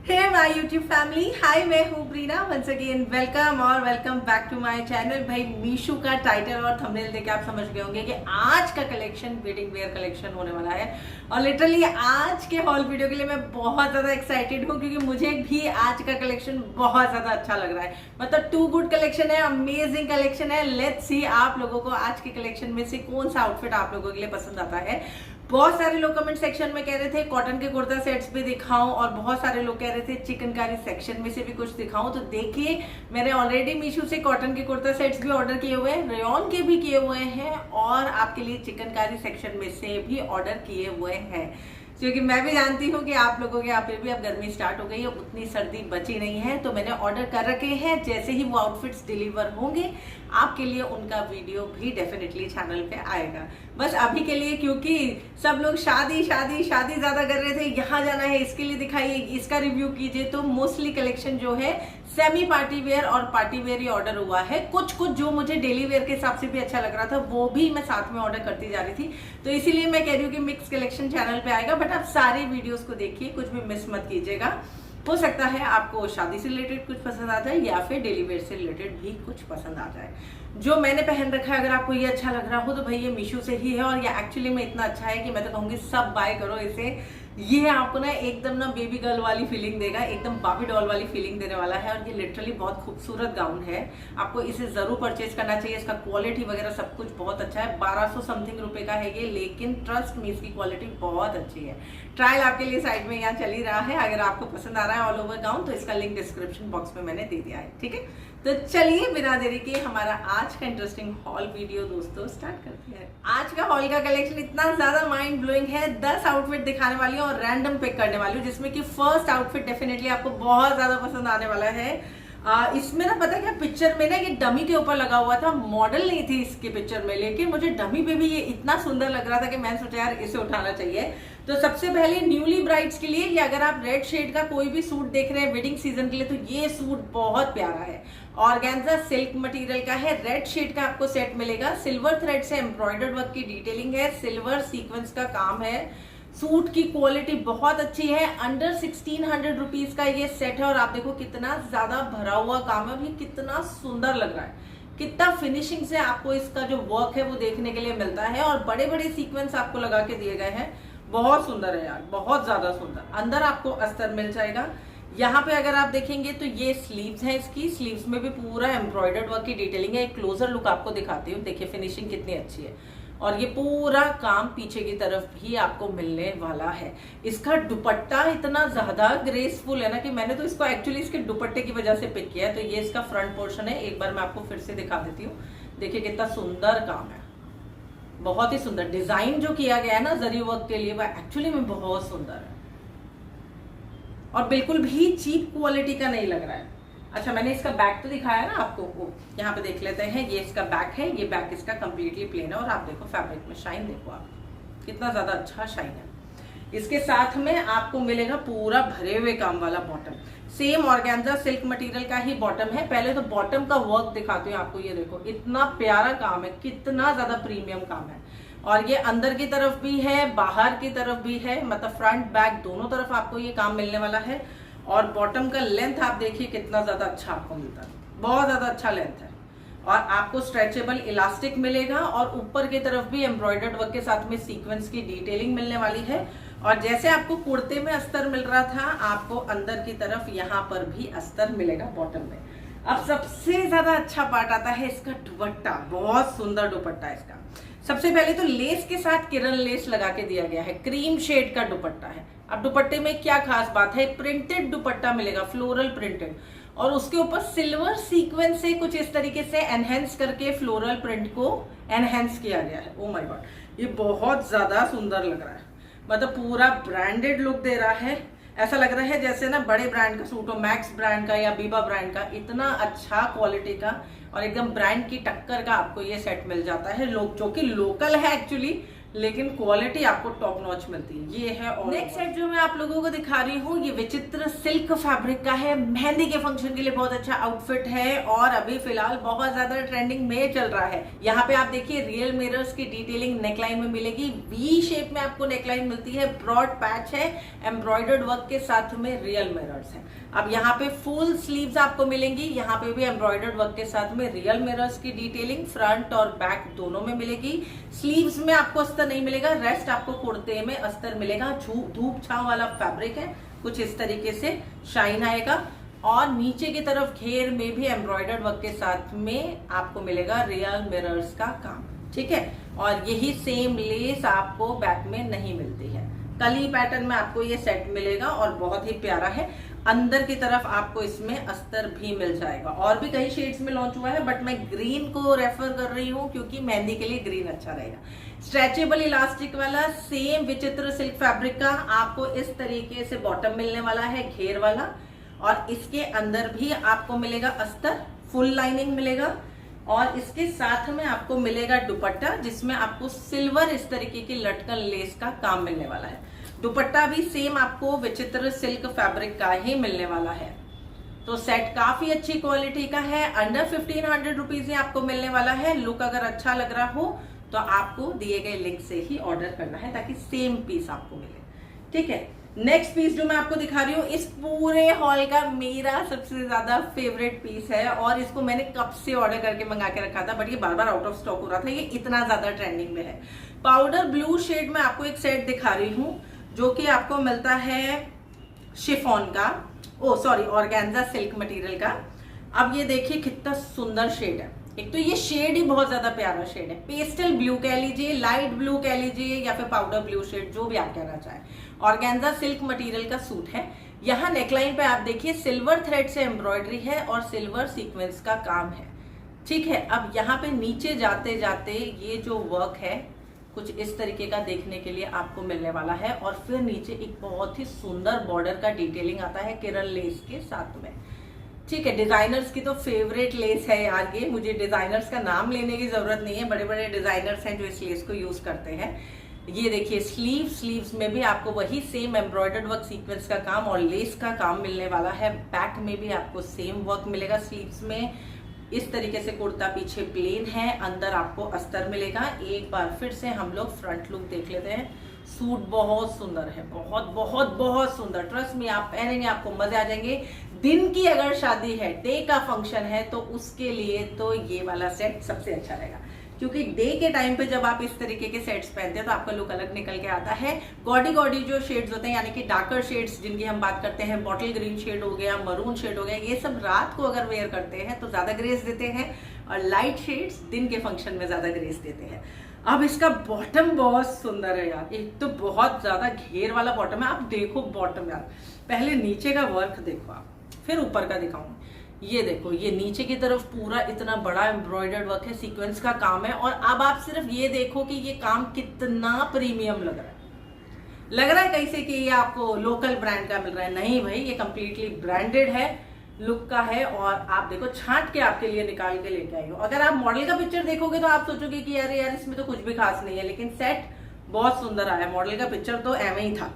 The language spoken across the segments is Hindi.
Hey my YouTube family, hi, मैं हूँ Breena. Once again welcome back to my channel. भाई मीशो का टाइटल और थंबनेल देख के आप समझ गए होंगे कि आज का कलेक्शन वेडिंग वेयर कलेक्शन होने वाला है। और लिटरली आज के हॉल वीडियो के लिए मैं बहुत ज्यादा एक्साइटेड हूँ क्योंकि मुझे भी आज का कलेक्शन बहुत ज्यादा अच्छा लग रहा है। मतलब टू गुड कलेक्शन है, अमेजिंग कलेक्शन है। लेट्स सी आप लोगों को आज के कलेक्शन में से कौन सा आउटफिट आप लोगों के लिए पसंद आता है। बहुत सारे लोग कमेंट सेक्शन में कह रहे थे कॉटन के कुर्ता सेट्स भी दिखाऊं, और बहुत सारे लोग कह रहे थे चिकनकारी सेक्शन में से भी कुछ दिखाऊं। तो देखिए, मैंने ऑलरेडी मीशो से कॉटन के कुर्ता सेट्स भी ऑर्डर किए हुए हैं, रेयॉन के भी किए हुए हैं, और आपके लिए चिकनकारी सेक्शन में से भी ऑर्डर किए हुए हैं। क्योंकि मैं भी जानती हूँ कि आप लोगों के यहाँ पे भी अब गर्मी स्टार्ट हो गई है, उतनी सर्दी बची नहीं है, तो मैंने ऑर्डर कर रखे हैं। जैसे ही वो आउटफिट्स डिलीवर होंगे आपके लिए उनका वीडियो भी डेफिनेटली चैनल पे आएगा। बस अभी के लिए, क्योंकि सब लोग शादी शादी शादी ज्यादा कर रहे थे, यहाँ जाना है, इसके लिए दिखाइए, इसका रिव्यू कीजिए, तो मोस्टली कलेक्शन जो है सेमी पार्टी वेयर और पार्टी वेयर ही ऑर्डर हुआ है। कुछ कुछ जो मुझे डेली वेयर के हिसाब से भी अच्छा लग रहा था वो भी मैं साथ में ऑर्डर करती जा रही थी। तो इसीलिए मैं कह रही हूँ कि मिक्स कलेक्शन चैनल पे आएगा, बट आप सारे वीडियोस को देखिए, कुछ भी मिस मत कीजिएगा। हो सकता है आपको शादी से रिलेटेड कुछ पसंद आ जाए या फिर डेली वेयर से रिलेटेड भी कुछ पसंद आ जाए। जो मैंने पहन रखा है, अगर आपको ये अच्छा लग रहा हो तो भाई ये मीशो से ही है, और ये एक्चुअली में इतना अच्छा है कि मैं तो कहूंगी सब बाय करो इसे। ये आपको ना एकदम ना बेबी गर्ल वाली फीलिंग देगा, एकदम बाबी डॉल वाली फीलिंग देने वाला है, और ये लिटरली बहुत खूबसूरत गाउन है। आपको इसे जरूर परचेज करना चाहिए। इसका क्वालिटी वगैरह सब कुछ बहुत अच्छा है। 1200 समथिंग रुपए का है ये, लेकिन ट्रस्ट मी इसकी क्वालिटी बहुत अच्छी है। ट्रायल आपके लिए साइड में यहाँ चल ही रहा है। अगर आपको पसंद आ रहा है ऑल ओवर गाउन तो इसका लिंक डिस्क्रिप्शन बॉक्स में मैंने दे दिया है, ठीक है। तो चलिए बिना देरी के हमारा आज का इंटरेस्टिंग हॉल वीडियो दोस्तों स्टार्ट करते हैं। आज का हॉल का कलेक्शन इतना ज्यादा माइंड ब्लोइंग है। 10 आउटफिट दिखाने वाली हूँ और रैंडम पिक करने वाली हूँ, जिसमें कि फर्स्ट आउटफिट डेफिनेटली आपको बहुत ज्यादा पसंद आने वाला है। इसमें ना पता क्या, पिक्चर में ना ये डमी के ऊपर लगा हुआ था, मॉडल नहीं थी इसके पिक्चर में, लेकिन मुझे डमी पे भी ये इतना सुंदर लग रहा था कि मैंने सोचा यार इसे उठाना चाहिए। तो सबसे पहले न्यूली ब्राइड्स के लिए, ये अगर आप रेड शेड का कोई भी सूट देख रहे हैं वेडिंग सीजन के लिए, तो ये सूट बहुत प्यारा है। ऑर्गेन्जा सिल्क मटेरियल का है, रेड शेड का आपको सेट मिलेगा। सिल्वर थ्रेड से एम्ब्रॉयडर्ड वर्क की डिटेलिंग है, सिल्वर सीक्वेंस का काम है। सूट की क्वालिटी बहुत अच्छी है। अंडर 1600 रुपीज का ये सेट है, और आप देखो कितना ज्यादा भरा हुआ काम है, ये कितना सुंदर लग रहा है, कितना फिनिशिंग से आपको इसका जो वर्क है वो देखने के लिए मिलता है, और बड़े बड़े सीक्वेंस आपको लगा के दिए गए हैं। बहुत सुंदर है यार, बहुत ज्यादा सुंदर। अंदर आपको अस्तर मिल जाएगा। यहाँ पे अगर आप देखेंगे तो ये स्लीव्स है, इसकी स्लीव्स में भी पूरा एम्ब्रॉयडर्ड वर्क की डिटेलिंग है। एक क्लोजर लुक आपको दिखाती हूँ, देखिए फिनिशिंग कितनी अच्छी है। और ये पूरा काम पीछे की तरफ भी आपको मिलने वाला है। इसका दुपट्टा इतना ज्यादा ग्रेसफुल है ना कि मैंने तो इसको एक्चुअली इसके दुपट्टे की वजह से पिक किया है। तो ये इसका फ्रंट पोर्शन है, एक बार मैं आपको फिर से दिखा देती हूँ। देखिए कितना सुंदर काम है, बहुत ही सुंदर डिजाइन जो किया गया है ना जरी वर्क के लिए, वह एक्चुअली में बहुत सुंदर है, और बिल्कुल भी चीप क्वालिटी का नहीं लग रहा है। अच्छा, मैंने इसका बैक तो दिखाया ना आपको, यहाँ पे देख लेते हैं। ये इसका बैक है, ये बैक इसका कंप्लीटली प्लेन है, और आप देखो फैब्रिक में शाइन देखो आप, कितना ज्यादा अच्छा शाइन है। इसके साथ में आपको मिलेगा पूरा भरे हुए काम वाला bottom. Same organza silk material का ही बॉटम है। पहले तो बॉटम का वर्क दिखाती हूँ आपको, ये देखो इतना प्यारा काम है, कितना ज्यादा प्रीमियम काम है। और ये अंदर की तरफ भी है, बाहर की तरफ भी है, मतलब फ्रंट बैक दोनों तरफ आपको ये काम मिलने वाला है। और बॉटम का लेंथ आप देखिए कितना ज्यादा अच्छा आपको मिलता है, बहुत ज्यादा अच्छा लेंथ है। और आपको स्ट्रेचेबल इलास्टिक मिलेगा, और ऊपर की तरफ भी एम्ब्रॉयडर्ड वर्क के साथ में सीक्वेंस की डिटेलिंग मिलने वाली है। और जैसे आपको कुर्ते में अस्तर मिल रहा था, आपको अंदर की तरफ यहाँ पर भी अस्तर मिलेगा बॉटम में। अब सबसे ज्यादा अच्छा पार्ट आता है इसका दुपट्टा। बहुत सुंदर दुपट्टा है इसका। सबसे पहले तो लेस के साथ किरण लेस लगा के दिया गया है, क्रीम शेड का दुपट्टा है। अब दुपट्टे में क्या खास बात है, प्रिंटेड दुपट्टा मिलेगा, फ्लोरल प्रिंटेड, और उसके ऊपर सिल्वर सीक्वेंस से कुछ इस तरीके से एनहेंस करके फ्लोरल प्रिंट को एनहेंस किया गया है। ओ माय गॉड, ये बहुत ज्यादा सुंदर लग रहा है, मतलब पूरा ब्रांडेड लुक दे रहा है। ऐसा लग रहा है जैसे ना बड़े ब्रांड का सूट हो, मैक्स ब्रांड का या बीबा ब्रांड का, इतना अच्छा क्वालिटी का और एकदम ब्रांड की टक्कर का आपको ये सेट मिल जाता है। लोग जो कि लोकल है एक्चुअली, लेकिन क्वालिटी आपको टॉप नॉच मिलती है। ये है और नेक्स्ट सेट जो मैं आप लोगों को दिखा रही हूँ, ये विचित्र सिल्क फैब्रिक का है। मेहंदी के फंक्शन के लिए बहुत अच्छा आउटफिट है और अभी फिलहाल बहुत ज्यादा ट्रेंडिंग में चल रहा है। यहाँ पे आप देखिए रियल मिरर्स की डिटेलिंग नेकलाइन में मिलेगी। वी शेप में आपको नेकलाइन मिलती है, ब्रॉड पैच है, एम्ब्रॉयडर्ड वर्क के साथ में रियल मिरर्स है। अब यहाँ पे फुल स्लीव्स आपको मिलेंगी, यहाँ पे भी एम्ब्रॉयडर्ड वर्क के साथ में रियल मिरर्स की डिटेलिंग फ्रंट और बैक दोनों में मिलेगी। स्लीव्स में आपको अस्तर नहीं मिलेगा, रेस्ट आपको कुर्ते में अस्तर मिलेगा। धूप छांव वाला फैब्रिक है, कुछ इस तरीके से शाइन आएगा और नीचे की तरफ घेर में भी एम्ब्रॉयडर्ड वर्क के साथ में आपको मिलेगा रियल मिरर्स का काम, ठीक है। और यही सेम लेस आपको बैक में नहीं मिलती है। कली पैटर्न में आपको ये सेट मिलेगा और बहुत ही प्यारा है। अंदर की तरफ आपको इसमें अस्तर भी मिल जाएगा। और भी कई शेड्स में लॉन्च हुआ है, बट मैं ग्रीन को रेफर कर रही हूँ क्योंकि मेहंदी के लिए ग्रीन अच्छा रहेगा। स्ट्रेचेबल इलास्टिक वाला सेम विचित्र सिल्क फैब्रिक का आपको इस तरीके से बॉटम मिलने वाला है, घेर वाला, और इसके अंदर भी आपको मिलेगा अस्तर, फुल लाइनिंग मिलेगा। और इसके साथ में आपको मिलेगा दुपट्टा, जिसमें आपको सिल्वर इस तरीके की लटकन लेस का काम मिलने वाला है। दुपट्टा भी सेम आपको विचित्र सिल्क फैब्रिक का ही मिलने वाला है। तो सेट काफी अच्छी क्वालिटी का है, अंडर 1500 रुपीज में आपको मिलने वाला है। लुक अगर अच्छा लग रहा हो तो आपको दिए गए लिंक से ही ऑर्डर करना है ताकि सेम पीस आपको मिले, ठीक है। नेक्स्ट पीस जो मैं आपको दिखा रही हूँ, इस पूरे हॉल का मेरा सबसे ज्यादा फेवरेट पीस है और इसको मैंने कब से ऑर्डर करके मंगा के रखा था, बट ये बार बार आउट ऑफ स्टॉक हो रहा था। ये इतना ज्यादा ट्रेंडिंग में है। पाउडर ब्लू शेड में आपको एक सेट दिखा रही हूँ जो कि आपको मिलता है शिफॉन का, ऑर्गेन्जा सिल्क मटेरियल का। अब ये देखिए कितना सुंदर शेड है। एक तो ये शेड ही बहुत ज्यादा प्यारा शेड है, पेस्टल ब्लू कह लीजिए, लाइट ब्लू कह लीजिए, या फिर पाउडर ब्लू शेड, जो भी आप कहना चाहें। ऑर्गेन्जा सिल्क मटेरियल का सूट है। यहाँ नेकलाइन पे आप देखिए सिल्वर थ्रेड से एम्ब्रॉयडरी है और सिल्वर सीक्वेंस का काम है, ठीक है। अब यहाँ पे नीचे जाते जाते ये जो वर्क है कुछ इस तरीके का देखने के लिए आपको मिलने वाला है। और फिर नीचे एक बहुत ही सुंदर बॉर्डर का डिटेलिंग आता है किरण लेस के साथ में, ठीक है। डिजाइनर्स की तो फेवरेट लेस है यार ये, मुझे डिजाइनर्स का नाम लेने की जरूरत नहीं है, बड़े बड़े डिजाइनर्स हैं जो इस लेस को यूज करते हैं। ये देखिए स्लीव्स में भी आपको वही सेम एम्ब्रॉयडर्ड वर्क सीक्वेंस का काम और लेस का काम मिलने वाला है। बैक में भी आपको सेम वर्क मिलेगा स्लीव्स में। इस तरीके से कुर्ता पीछे प्लेन है, अंदर आपको अस्तर मिलेगा। एक बार फिर से हम लोग फ्रंट लुक देख लेते हैं। सूट बहुत सुंदर है, बहुत बहुत बहुत सुंदर। ट्रस्ट में आप पहनेंगे आपको मजे आ जाएंगे। दिन की अगर शादी है, डे का फंक्शन है, तो उसके लिए तो ये वाला सेट सबसे अच्छा रहेगा, क्योंकि डे के टाइम पे जब आप इस तरीके के सेट्स पहनते हैं तो आपका लुक अलग निकल के आता है। गॉडी जो शेड्स होते हैं, यानी कि डार्कर शेड्स जिनकी हम बात करते हैं, बॉटल ग्रीन शेड हो गया, मरून शेड हो गया, ये सब रात को अगर वेयर करते हैं तो ज्यादा ग्रेस देते हैं, और लाइट शेड्स दिन के फंक्शन में ज्यादा ग्रेस देते हैं। अब इसका बॉटम बहुत सुंदर है यार, एक तो बहुत ज्यादा घेर वाला बॉटम है। आप देखो बॉटम यार, पहले नीचे का वर्क देखो आप, फिर ऊपर का दिखाऊंगी। ये देखो, ये नीचे की तरफ पूरा इतना बड़ा एम्ब्रॉयडर्ड वर्क है, सीक्वेंस का काम है। और अब आप सिर्फ ये देखो कि ये काम कितना प्रीमियम लग रहा है कैसे कि ये आपको लोकल ब्रांड का मिल रहा है। नहीं भाई, ये कंप्लीटली ब्रांडेड है, लुक का है। और आप देखो छांट के आपके लिए निकाल के लेके आई हो। अगर आप मॉडल का पिक्चर देखोगे तो आप सोचोगे कि यार इसमें तो कुछ भी खास नहीं है, लेकिन सेट बहुत सुंदर आया। मॉडल का पिक्चर तो एवं ही था।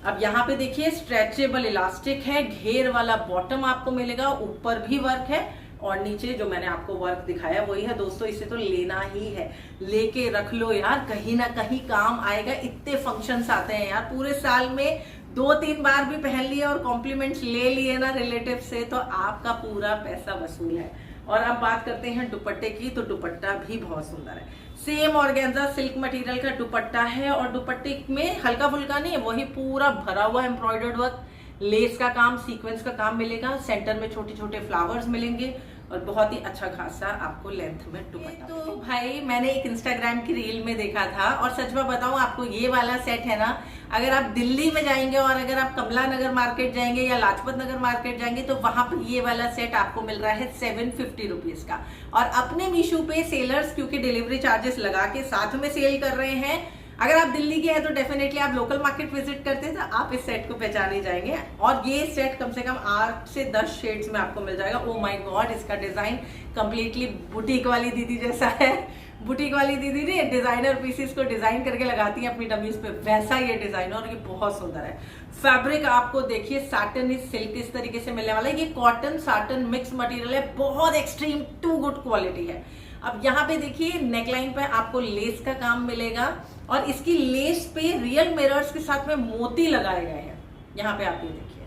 अब यहाँ पे देखिए स्ट्रेचेबल इलास्टिक है, घेर वाला बॉटम आपको मिलेगा, ऊपर भी वर्क है और नीचे जो मैंने आपको वर्क दिखाया वही है। दोस्तों इसे तो लेना ही है, लेके रख लो यार, कहीं ना कहीं काम आएगा। इतने फंक्शंस आते हैं यार पूरे साल में, 2-3 बार भी पहन लिए और कॉम्प्लीमेंट्स ले लिए ना रिलेटिव से, तो आपका पूरा पैसा वसूल है। और अब बात करते हैं दुपट्टे की, तो दुपट्टा भी बहुत सुंदर है। सेम ऑर्गेन्जा सिल्क मटेरियल का दुपट्टा है और दुपट्टे में हल्का फुल्का नहीं है, वही पूरा भरा हुआ एम्ब्रॉयडर्ड वर्क, लेस का काम, सीक्वेंस का काम मिलेगा। सेंटर में छोटे छोटे फ्लावर्स मिलेंगे और बहुत ही अच्छा खासा आपको लेंथ में दुपट्टा। तो भाई मैंने एक इंस्टाग्राम की रील में देखा था, और सच में बताऊं आपको, ये वाला सेट है ना, अगर आप दिल्ली में जाएंगे और अगर आप कमला नगर मार्केट जाएंगे या लाजपत नगर मार्केट जाएंगे तो वहां पर ये वाला सेट आपको मिल रहा है 750 रुपीज का। और अपने मीशो पे सेलर्स क्योंकि डिलीवरी चार्जेस लगा के साथ में सेल कर रहे हैं, अगर आप दिल्ली के हैं तो डेफिनेटली आप लोकल मार्केट विजिट करते हैं तो आप इस सेट को पहचाने जाएंगे। और ये सेट कम से कम 8 से 10 शेड्स में आपको मिल जाएगा। ओ माय गॉड, इसका डिजाइन कंप्लीटली बुटीक वाली दीदी जैसा है, बुटीक वाली दीदी ने डिजाइनर पीसेस को डिजाइन करके लगाती है अपनी डमीज पे, वैसा ये डिजाइन और ये बहुत सुंदर है। फैब्रिक आपको देखिए साटन इज सिल्क इस तरीके से मिलने वाला है। ये कॉटन साटन मिक्स मटेरियल है, बहुत एक्सट्रीम टू गुड क्वालिटी है। अब यहाँ पे देखिए नेकलाइन पे आपको लेस का काम मिलेगा और इसकी लेस पे रियल मिरर्स के साथ में मोती लगाए गए हैं। यहाँ पे आप ये देखिए,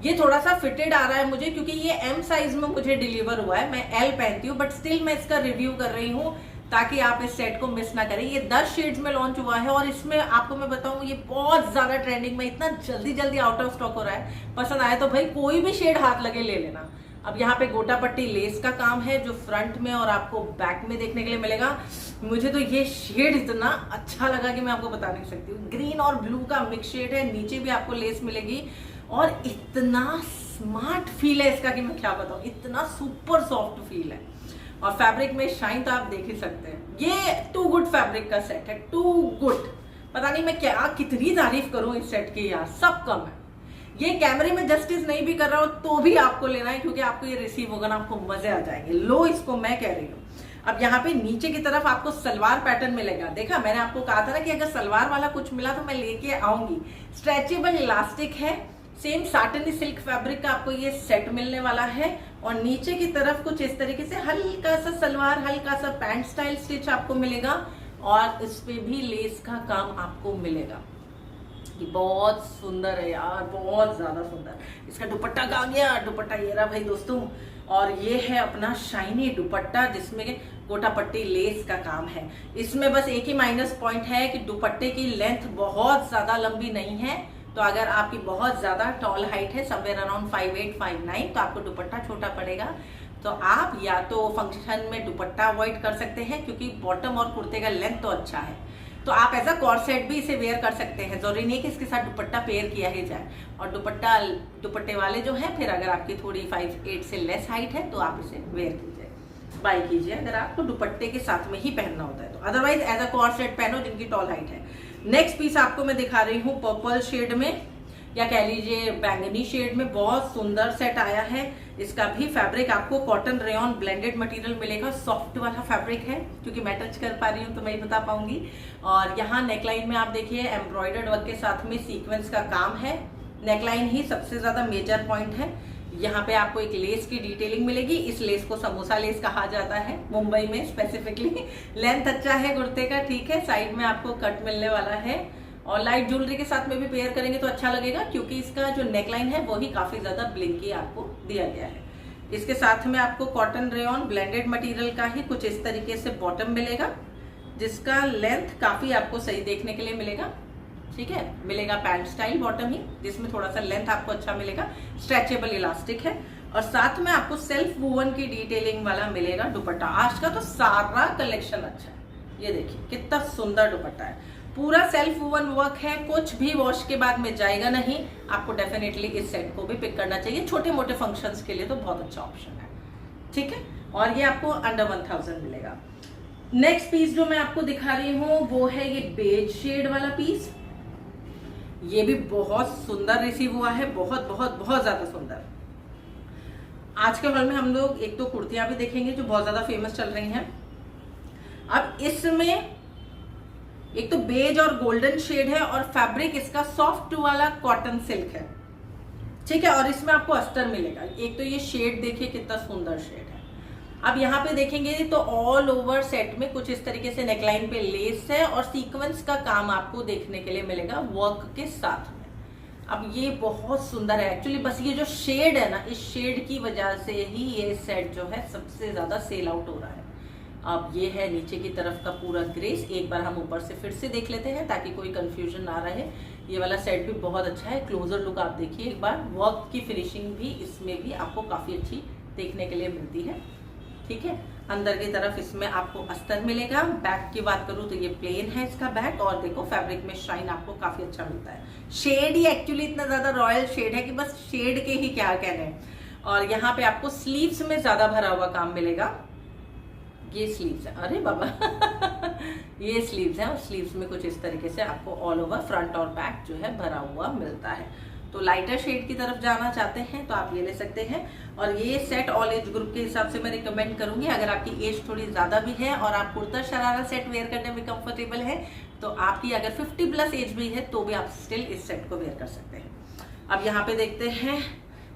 ये थोड़ा सा फिटेड आ रहा है मुझे क्योंकि ये एम साइज में मुझे डिलीवर हुआ है, मैं एल पहनती हूँ, बट स्टिल मैं इसका रिव्यू कर रही हूँ ताकि आप इस सेट को मिस ना करें। ये 10 शेड्स में लॉन्च हुआ है और इसमें आपको मैं बताऊं ये बहुत ज्यादा ट्रेंडिंग में, इतना जल्दी जल्दी आउट ऑफ स्टॉक हो रहा है। पसंद आया तो भाई कोई भी शेड हाथ लगे ले लेना। अब यहाँ पे गोटा पट्टी लेस का काम है जो फ्रंट में और आपको बैक में देखने के लिए मिलेगा। मुझे तो ये शेड इतना अच्छा लगा कि मैं आपको बता नहीं सकती हूँ। ग्रीन और ब्लू का मिक्स शेड है, नीचे भी आपको लेस मिलेगी और इतना स्मार्ट फील है इसका कि मैं क्या बताऊं, इतना सुपर सॉफ्ट फील है। और फैब्रिक में शाइन तो आप देख ही सकते हैं। ये टू गुड फैब्रिक का सेट है, टू गुड। पता नहीं मैं क्या कितनी तारीफ करूं इस सेट की यार, सब कम है। ये कैमरे में जस्टिस नहीं भी कर रहा हूं तो भी आपको लेना है क्योंकि आपको ये रिसीव होगा ना, आपको मजे आ जाएंगे। लो इसको मैं कह रही हूँ। अब यहाँ पे नीचे की तरफ आपको सलवार पैटर्न मिलेगा। देखा मैंने आपको कहा था ना कि अगर सलवार वाला कुछ मिला तो मैं लेके आऊंगी। स्ट्रेचेबल इलास्टिक है, सेम साटन सिल्क फैब्रिक का आपको ये सेट मिलने वाला है। और नीचे की तरफ कुछ इस तरीके से हल्का सा सलवार, हल्का सा पैंट स्टाइल स्टिच आपको मिलेगा और इस पे भी लेस का काम आपको मिलेगा। ये बहुत सुंदर है यार, बहुत ज्यादा सुंदर। इसका दुपट्टा कहाँ गया? दुपट्टा ये रहा भाई दोस्तों। और ये है अपना शाइनी दुपट्टा जिसमें गोटा पट्टी लेस का काम है। इसमें बस एक ही माइनस पॉइंट है कि दुपट्टे की लेंथ बहुत ज्यादा लंबी नहीं है, तो अगर आपकी बहुत ज्यादा टॉल हाइट है, समवेयर अराउंड 5'8", 5'9", तो आपको दुपट्टा छोटा पड़ेगा। तो आप या तो फंक्शन में दुपट्टा अवॉइड कर सकते हैं क्योंकि बॉटम और कुर्ते का लेंथ तो अच्छा है, तो आप एज अ कॉर्सेट भी इसे वेयर कर सकते हैं। जरूरी नहीं कि इसके साथ दुपट्टा पेयर किया ही जाए। और दुपट्टे वाले जो है, फिर अगर आपकी थोड़ी 5'8" से लेस हाइट है तो आप इसे वेयर कीजिए, बाय कीजिए अगर आपको दुपट्टे के साथ में ही पहनना होता है तो। अदरवाइज एज अ कॉर्सेट पहनो जिनकी टॉल हाइट है। नेक्स्ट पीस आपको मैं दिखा रही हूँ पर्पल शेड में, या कह लीजिए बैंगनी शेड में। बहुत सुंदर सेट आया है। इसका भी फैब्रिक आपको कॉटन रेयॉन ब्लेंडेड मटेरियल मिलेगा। सॉफ्ट वाला फैब्रिक है, क्योंकि मैं टच कर पा रही हूँ तो मैं ही बता पाऊंगी। और यहाँ नेकलाइन में आप देखिए एम्ब्रॉयडर्ड वर्क के साथ में सीक्वेंस का काम है। नेकलाइन ही सबसे ज्यादा मेजर पॉइंट है। यहाँ पे आपको एक लेस की डिटेलिंग मिलेगी। इस लेस को समोसा लेस कहा जाता है मुंबई में स्पेसिफिकली। लेंथ अच्छा है कुर्ते का, ठीक है। साइड में आपको कट मिलने वाला है और लाइट ज्वेलरी के साथ में भी पेयर करेंगे तो अच्छा लगेगा क्योंकि इसका जो नेकलाइन है वो ही काफी ज्यादा ब्लिंकी आपको दिया गया है। इसके साथ में आपको कॉटन रेयॉन ब्लेंडेड मटेरियल का ही कुछ इस तरीके से बॉटम मिलेगा जिसका लेंथ काफी आपको सही देखने के लिए मिलेगा, ठीक है। मिलेगा पैंट स्टाइल बॉटम ही जिसमें थोड़ा सा लेंथ आपको अच्छा मिलेगा। स्ट्रेचेबल इलास्टिक है और साथ में आपको सेल्फ वूवन की डिटेलिंग वाला मिलेगा दुपट्टा। आज का तो सारा कलेक्शन अच्छा है। ये देखिए कितना सुंदर दुपट्टा है, पूरा सेल्फ वूवन वर्क है, कुछ भी वॉश के बाद में जाएगा नहीं। आपको डेफिनेटली इस सेट को भी पिक करना चाहिए, छोटे मोटे फंक्शंस के लिए तो बहुत अच्छा ऑप्शन है, ठीक है। और ये आपको अंडर 1000 मिलेगा। नेक्स्ट पीस जो मैं आपको दिखा रही हूँ वो है ये बेज शेड वाला पीस। ये भी बहुत सुंदर रिसीव हुआ है, बहुत बहुत बहुत ज्यादा सुंदर। आज के हॉल में हम लोग एक तो कुर्तियां भी देखेंगे जो बहुत ज्यादा फेमस चल रही हैं। अब इसमें एक तो बेज और गोल्डन शेड है और फैब्रिक इसका सॉफ्ट वाला कॉटन सिल्क है, ठीक है। और इसमें आपको अस्तर मिलेगा। एक तो ये शेड देखिए कितना सुंदर शेड है। अब यहाँ पे देखेंगे तो ऑल ओवर सेट में कुछ इस तरीके से नेकलाइन पे लेस है और सीक्वेंस का काम आपको देखने के लिए मिलेगा वर्क के साथ में। अब ये बहुत सुंदर है एक्चुअली, बस ये जो शेड है ना, इस शेड की वजह से ही ये सेट जो है सबसे ज्यादा सेल आउट हो रहा है। अब ये है नीचे की तरफ का पूरा ग्रेस। एक बार हम ऊपर से फिर से देख लेते हैं ताकि कोई कंफ्यूजन ना रहे। ये वाला सेट भी बहुत अच्छा है। क्लोजर लुक आप देखिए एक बार। वर्क की फिनिशिंग भी इसमें भी आपको काफी अच्छी देखने के लिए मिलती है, ठीक है। अंदर की तरफ इसमें आपको अस्तर मिलेगा। बैक की बात करूं तो ये प्लेन है इसका बैक, और देखो फैब्रिक में शाइन आपको काफी अच्छा मिलता है। शेड ही एक्चुअली इतना ज्यादा रॉयल शेड है कि बस शेड के ही क्या कहने। और यहाँ पे आपको स्लीव्स में ज्यादा भरा हुआ काम मिलेगा। ये स्लीव्स है, अरे बाबा ये स्लीव्स है और स्लीव्स में कुछ इस तरीके से आपको ऑल ओवर फ्रंट और बैक जो है भरा हुआ मिलता है। तो लाइटर शेड की तरफ जाना चाहते हैं तो आप ये ले सकते हैं। और ये सेट ऑल एज ग्रुप के हिसाब से मैं रिकमेंड करूंगी। अगर आपकी एज थोड़ी ज्यादा भी है और आप कुर्ता शरारा सेट वेयर करने में कंफर्टेबल है, तो आपकी अगर 50 प्लस एज भी है तो भी आप स्टिल इस सेट को वेयर कर सकते हैं। अब यहाँ पे देखते हैं,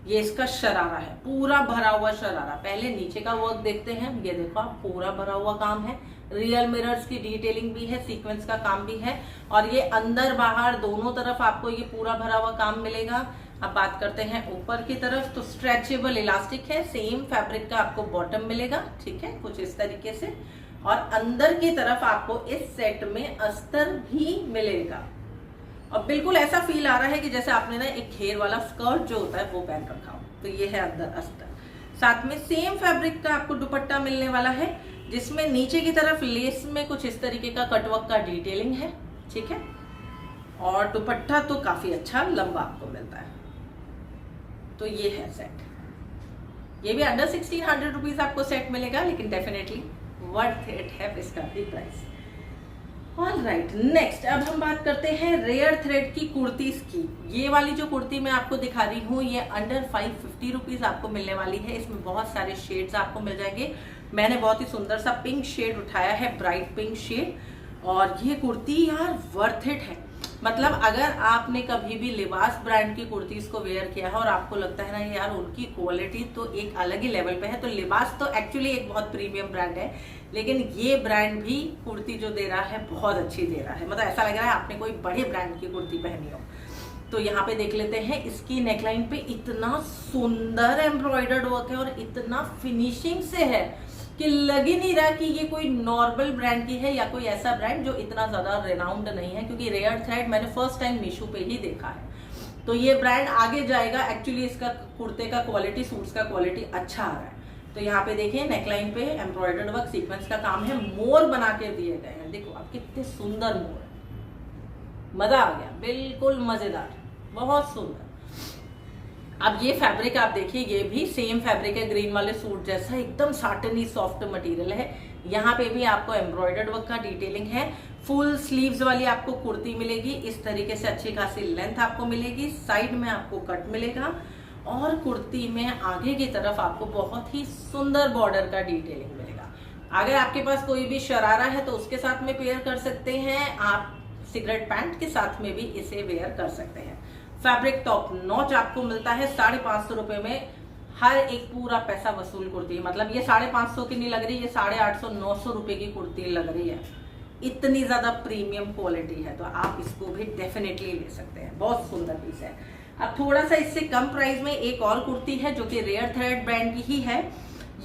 ये इसका शरारा है, पूरा भरा हुआ शरारा। पहले नीचे का वर्क देखते हैं। ये देखो आप, पूरा भरा हुआ काम है, रियल मिरर्स की डिटेलिंग भी है, सीक्वेंस का काम भी है, और ये अंदर बाहर दोनों तरफ आपको ये पूरा भरा हुआ काम मिलेगा। अब बात करते हैं ऊपर की तरफ, तो स्ट्रेचेबल इलास्टिक है, सेम फैब्रिक का आपको बॉटम मिलेगा, ठीक है, कुछ इस तरीके से। और अंदर की तरफ आपको इस सेट में अस्तर भी मिलेगा, और बिल्कुल ऐसा फील आ रहा है कि जैसे आपने ना एक घेर वाला स्कर्ट जो होता है वो पहन रखा हो। तो ये है अंदर अस्तर। साथ में सेम फैब्रिक का आपको दुपट्टा मिलने वाला है, जिसमें नीचे की तरफ लेस में कुछ इस तरीके का कटवर्क का डिटेलिंग है, ठीक है। और दुपट्टा तो काफी अच्छा लंबा आपको मिलता है। तो ये है सेट। ये भी अंडर 1600 रुपीज आपको सेट मिलेगा, लेकिन डेफिनेटली वर्थ इट है इसका भी प्राइस। ऑलराइट, नेक्स्ट अब हम बात करते हैं रेयर थ्रेड की कुर्तीज की। ये वाली जो कुर्ती मैं आपको दिखा रही हूँ, ये अंडर 550 रुपीज आपको मिलने वाली है। इसमें बहुत सारे शेड्स आपको मिल जाएंगे। मैंने बहुत ही सुंदर सा पिंक शेड उठाया है, ब्राइट पिंक शेड, और ये कुर्ती यार वर्थ इट है। मतलब अगर आपने कभी भी लिबास ब्रांड की कुर्तीज को वेयर किया है और आपको लगता है ना यार उनकी क्वालिटी तो एक अलग ही लेवल पे है, तो लिबास तो एक्चुअली एक बहुत प्रीमियम ब्रांड है, लेकिन ये ब्रांड भी कुर्ती जो दे रहा है बहुत अच्छी दे रहा है। मतलब ऐसा लग रहा है आपने कोई बड़े ब्रांड की कुर्ती पहनी हो। तो यहाँ पे देख लेते हैं, इसकी नेकलाइन पे इतना सुंदर एम्ब्रॉयडर्ड वर्क है और इतना फिनिशिंग से है कि लग ही नहीं रहा कि ये कोई नॉर्मल ब्रांड की है या कोई ऐसा ब्रांड जो इतना ज्यादा रेनाउंड नहीं है, क्योंकि रेयर थ्रेड मैंने फर्स्ट टाइम मीशो पे ही देखा है। तो ये ब्रांड आगे जाएगा। एक्चुअली इसका कुर्ते का क्वालिटी, सूट्स का क्वालिटी अच्छा आ रहा है। तो यहाँ पे देखिए, नेकलाइन पे एम्ब्रॉयडर्ड वर्क, सीक्वेंस का काम है, मोर बना के दिए गए हैं। देखो आप कितने सुंदर मोर है, मजा आ गया, बिल्कुल मजेदार, बहुत सुंदर। अब ये फैब्रिक आप देखिए, ये भी सेम फैब्रिक है, ग्रीन वाले सूट जैसा, एकदम साटनी सॉफ्ट मटेरियल है। यहाँ पे भी आपको एम्ब्रॉयडर्ड वर्क का डिटेलिंग है। फुल स्लीव्स वाली आपको कुर्ती मिलेगी, इस तरीके से अच्छी खासी लेंथ आपको मिलेगी। साइड में आपको कट मिलेगा, और कुर्ती में आगे की तरफ आपको बहुत ही सुंदर बॉर्डर का डिटेलिंग मिलेगा। अगर आपके पास कोई भी शरारा है तो उसके साथ में पेयर कर सकते हैं आप, सिगरेट पैंट के साथ में भी इसे वेयर कर सकते हैं। फैब्रिक टॉप नॉच आपको मिलता है 550 रुपए में। हर एक पूरा पैसा वसूल कुर्ती है, मतलब ये 550 की नहीं लग रही, ये 850 900 रुपए की कुर्ती लग रही है। इतनी ज्यादा प्रीमियम क्वालिटी है, तो आप इसको भी डेफिनेटली ले सकते हैं, बहुत सुंदर पीस है। अब थोड़ा सा इससे कम प्राइस में एक और कुर्ती है जो कि रेयर थ्रेड ब्रांड की ही है।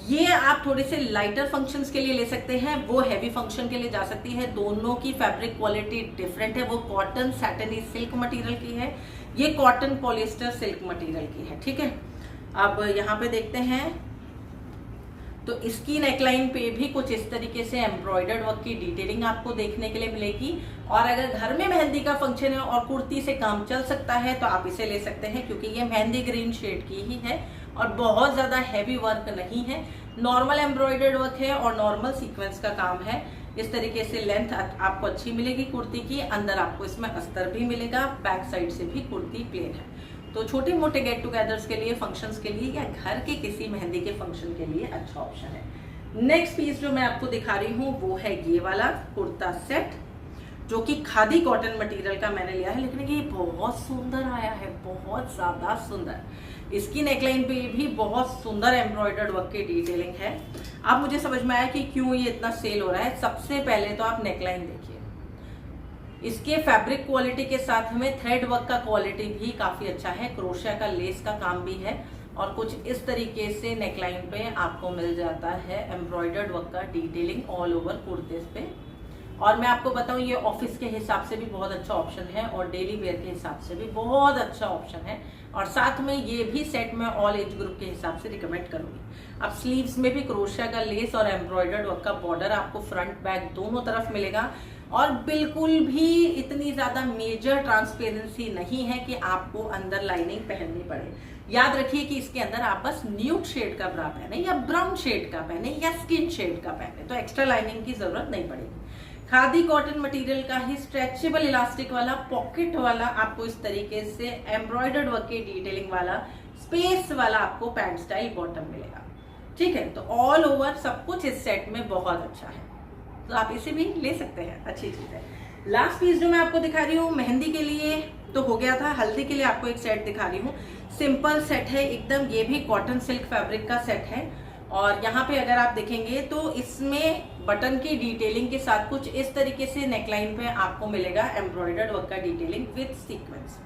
ये आप थोड़े से लाइटर फंक्शंस के लिए ले सकते हैं, वो हैवी फंक्शन के लिए जा सकती है। दोनों की फैब्रिक क्वालिटी डिफरेंट है। वो कॉटन सैटनी सिल्क मटेरियल की है, ये कॉटन पॉलिस्टर सिल्क मटेरियल की है, ठीक है। अब यहाँ पे देखते हैं, तो इसकी नेकलाइन पे भी कुछ इस तरीके से एम्ब्रॉयडर्ड वर्क की डिटेलिंग आपको देखने के लिए मिलेगी। और अगर घर में मेहंदी का फंक्शन है और कुर्ती से काम चल सकता है तो आप इसे ले सकते हैं, क्योंकि ये मेहंदी ग्रीन शेड की ही है और बहुत ज्यादा हैवी वर्क नहीं है। नॉर्मल एम्ब्रॉयडर्ड वर्क है और नॉर्मल सीक्वेंस का काम है। इस तरीके से लेंथ आपको अच्छी मिलेगी कुर्ती की। अंदर आपको इसमें अस्तर भी मिलेगा, बैक साइड से भी कुर्ती प्लेन है। तो छोटे मोटे गेट टुगेदर्स के लिए, फंक्शंस के लिए, या घर के किसी मेहंदी के फंक्शन के लिए अच्छा ऑप्शन है। नेक्स्ट पीस जो मैं आपको दिखा रही हूँ वो है ये वाला कुर्ता सेट, जो कि खादी कॉटन मटेरियल का मैंने लिया है, लेकिन ये बहुत सुंदर आया है, बहुत ज्यादा सुंदर। इसकी नेकलाइन पे भी बहुत सुंदर एम्ब्रॉयडर्ड वर्क की डिटेलिंग है। अब मुझे समझ में आया कि क्यों ये इतना सेल हो रहा है। सबसे पहले तो आप नेकलाइन देखिए, इसके फैब्रिक क्वालिटी के साथ में थ्रेड वर्क का क्वालिटी भी काफी अच्छा है। क्रोशिया का लेस का काम भी है और कुछ इस तरीके से नेकलाइन पे आपको मिल जाता है एम्ब्रॉयडर्ड वर्क का डिटेलिंग ऑल ओवर कुर्ते पे। और मैं आपको बताऊं, ये ऑफिस के हिसाब से भी बहुत अच्छा ऑप्शन है और डेली वेयर के हिसाब से भी बहुत अच्छा ऑप्शन है। और साथ में ये भी सेट में ऑल एज ग्रुप के हिसाब से रिकमेंड करूंगी। अब स्लीव्स में भी क्रोशिया का लेस और एम्ब्रॉयडर्ड वर्क का बॉर्डर आपको फ्रंट बैक दोनों तरफ मिलेगा। और बिल्कुल भी इतनी ज्यादा मेजर ट्रांसपेरेंसी नहीं है कि आपको अंदर लाइनिंग पहननी पड़े। याद रखिए कि इसके अंदर आप बस न्यूड शेड का ब्रा पहने या ब्राउन शेड का पहने या स्किन शेड का पहने, तो एक्स्ट्रा लाइनिंग की जरूरत नहीं पड़ेगी। खादी कॉटन मटेरियल का ही स्ट्रेचेबल इलास्टिक वाला पॉकेट वाला आपको इस तरीके से एम्ब्रॉयडर्ड वर्क की डिटेलिंग वाला स्पेस वाला आपको पैंट स्टाइल बॉटम मिलेगा। ठीक है, तो ऑल ओवर सब कुछ इस सेट में बहुत अच्छा है, तो आप इसे भी ले सकते हैं, अच्छी चीज है। लास्ट पीस जो मैं आपको दिखा रही हूँ मेहंदी के लिए तो हो गया था, हल्दी के लिए आपको एक सेट दिखा रही हूँ। सिंपल सेट है एकदम, ये भी कॉटन सिल्क फैब्रिक का सेट है और यहाँ पे अगर आप देखेंगे तो इसमें बटन की डिटेलिंग के साथ कुछ इस तरीके से नेकलाइन पे आपको मिलेगा एम्ब्रॉयडर्ड वर्क का डिटेलिंग विद सीक्वेंस।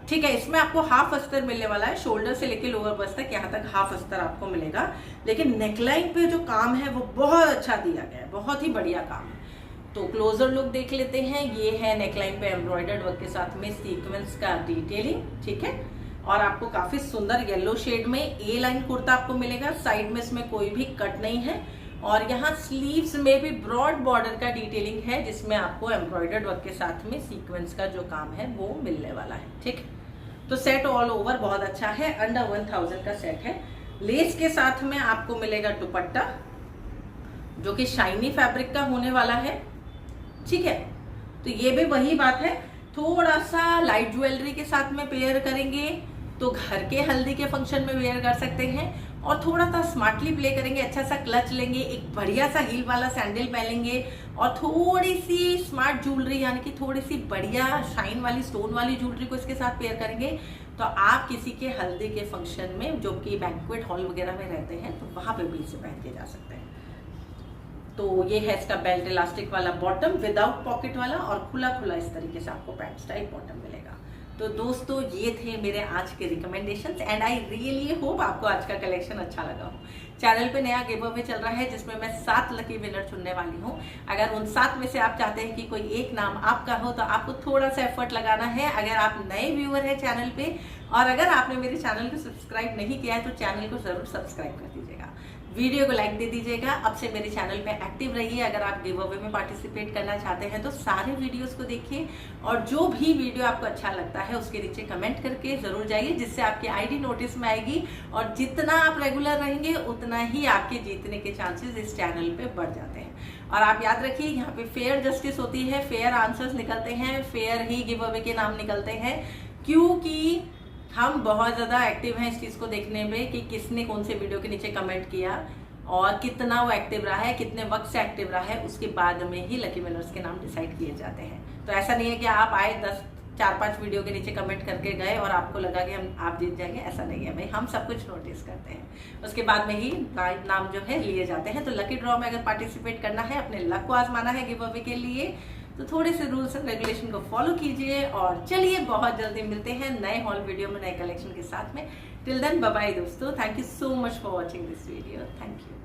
ठीक है, इसमें आपको हाफ अस्तर मिलने वाला है, शोल्डर से लेके लोअर बस तक यहाँ तक हाफ अस्तर आपको मिलेगा, लेकिन नेकलाइन पे जो काम है वो बहुत अच्छा दिया गया है, बहुत ही बढ़िया काम है। तो क्लोजर लुक देख लेते हैं। ये है नेकलाइन पे एम्ब्रॉयडर्ड वर्क के साथ में सीक्वेंस का डिटेलिंग। ठीक है, और आपको काफी सुंदर येलो शेड में ए लाइन कुर्ता आपको मिलेगा, साइड में इसमें कोई भी कट नहीं है और यहाँ स्लीव्स में भी ब्रॉड बॉर्डर का डिटेलिंग है जिसमें आपको एम्ब्रॉयडर्ड वर्क के साथ में सीक्वेंस का जो काम है वो मिलने वाला है। ठीक, तो सेट ऑल ओवर बहुत अच्छा है, अंडर 1000 का सेट है। लेस के साथ में आपको मिलेगा दुपट्टा जो कि शाइनी फैब्रिक का होने वाला है। ठीक है, तो ये भी वही बात है, थोड़ा सा लाइट ज्वेलरी के साथ में पेयर करेंगे तो घर के हल्दी के फंक्शन में वेयर कर सकते हैं, और थोड़ा सा स्मार्टली प्ले करेंगे, अच्छा सा क्लच लेंगे, एक बढ़िया सा हील वाला सैंडल पहनेंगे और थोड़ी सी स्मार्ट ज्वेलरी यानी कि थोड़ी सी बढ़िया शाइन वाली स्टोन वाली ज्वेलरी को इसके साथ पेयर करेंगे तो आप किसी के हल्दी के फंक्शन में जो कि बैंक्वेट हॉल वगैरह में रहते हैं तो वहां पे भी इसे पहन के जा सकते हैं। तो ये है इसका बेल्ट इलास्टिक वाला बॉटम विदाउट पॉकेट वाला और खुला खुला इस तरीके से आपको पैंट स्टाइल बॉटम मिलेगा। तो दोस्तों ये थे मेरे आज के recommendations and I really hope आपको आज का कलेक्शन अच्छा लगा हो। चैनल पे नया गिव अवे चल रहा है जिसमें मैं 7 लकी विनर चुनने वाली हूँ। अगर उन 7 में से आप चाहते हैं कि कोई एक नाम आपका हो तो आपको थोड़ा सा एफर्ट लगाना है। अगर आप नए व्यूअर है चैनल पे और अगर आपने मेरे चैनल को सब्सक्राइब नहीं किया है तो चैनल को जरूर सब्सक्राइब कर दीजिएगा, वीडियो को लाइक दे दीजिएगा। अब से मेरे चैनल पे एक्टिव रहिए। अगर आप गिव अवे में पार्टिसिपेट करना चाहते हैं तो सारे वीडियोस को देखिए और जो भी वीडियो आपको अच्छा लगता है उसके नीचे कमेंट करके जरूर जाइए जिससे आपकी आईडी नोटिस में आएगी और जितना आप रेगुलर रहेंगे उतना ही आपके जीतने के चांसेस इस चैनल पे बढ़ जाते हैं। और आप याद रखिए यहाँ पे फेयर जस्टिस होती है, फेयर आंसर्स निकलते हैं, फेयर ही गिव अवे के नाम निकलते हैं, क्योंकि हम बहुत ज़्यादा एक्टिव हैं इस चीज़ को देखने में कि किसने कौन से वीडियो के नीचे कमेंट किया और कितना वो एक्टिव रहा है, कितने वक्त से एक्टिव रहा है, उसके बाद में ही लकी विनर्स के नाम डिसाइड किए जाते हैं। तो ऐसा नहीं है कि आप आए 4-5 वीडियो के नीचे कमेंट करके गए और आपको लगा कि आप जीत जाएंगे, ऐसा नहीं है भाई। हम सब कुछ नोटिस करते हैं, उसके बाद में ही नाम जो है लिए जाते हैं। तो लकी ड्रॉ में अगर पार्टिसिपेट करना है, अपने लक को आजमाना है गिव अवे के लिए, तो थोड़े से रूल्स एंड रेगुलेशन को फॉलो कीजिए। और चलिए बहुत जल्दी मिलते हैं नए हॉल वीडियो में नए कलेक्शन के साथ में। टिल देन बाय बाय दोस्तों, thank you so much for watching this video, thank you.